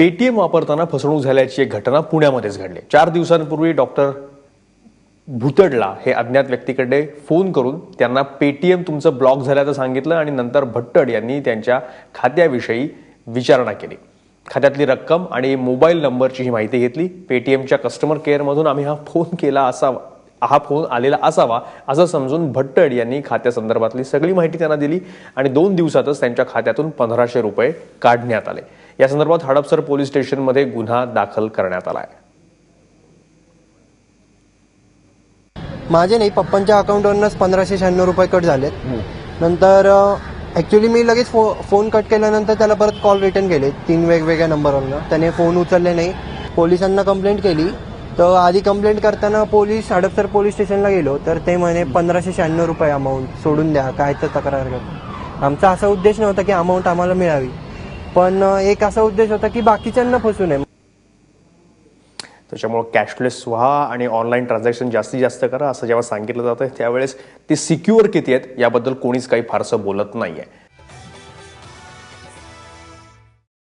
Paytm वापरताना फसवणूक झाल्याची एक घटना पुण्यामध्येच घडली। 4 दिवसांपूर्वी डॉक्टर भुतडला हे अज्ञात व्यक्तीकडे फोन करून त्यांना पेटीएम तुमचं ब्लॉक झाल्याचं सांगितलं आणि नंतर भट्टड यांनी त्यांच्या खात्याविषयी विचारणा केली। खात्यातली रक्कम आणि मोबाईल नंबरची ही माहिती घेतली। पेटीएमच्या कस्टमर केअरमधून आम्ही हा फोन आलेला असावा असं समजून भट्टड यांनी खात्यासंदर्भातली सगळी माहिती त्यांना दिली आणि 2 दिवसातच त्यांच्या खात्यातून 1500 रुपये काढण्यात आले। या संदर्भात हडपसर पोलीस स्टेशनमध्ये गुन्हा दाखल करण्यात आला आहे। माझे नाही, पप्पांच्या अकाउंटवरूनच 1596 रुपये कट झालेत। नंतर ऍक्च्युली मी लगेच फोन कट केल्यानंतर त्याला परत कॉल रिटर्न केले 3 वेगवेगळ्या नंबरवरून। त्याने फोन उचलले नाही, पोलिसांना कंप्लेंट केली। तर आधी कंप्लेंट करताना हडपसर पोलीस स्टेशनला गेलो तर ते म्हणे 1596 रुपये अमाऊंट सोडून द्या, काय तर तक्रार करतो। आमचा असा उद्देश नव्हता की अमाऊंट आम्हाला मिळावी, पण एक असा उद्देश होता की बाकीच्यांना फसू नये। त्याच्यामुळे कॅशलेस व्हा आणि ऑनलाईन ट्रान्झॅक्शन जास्तीत जास्त करा असं जेव्हा सांगितलं जातं त्यावेळेस ते सिक्युअर किती आहेत याबद्दल कोणीच काही फारसं बोलत नाहीये।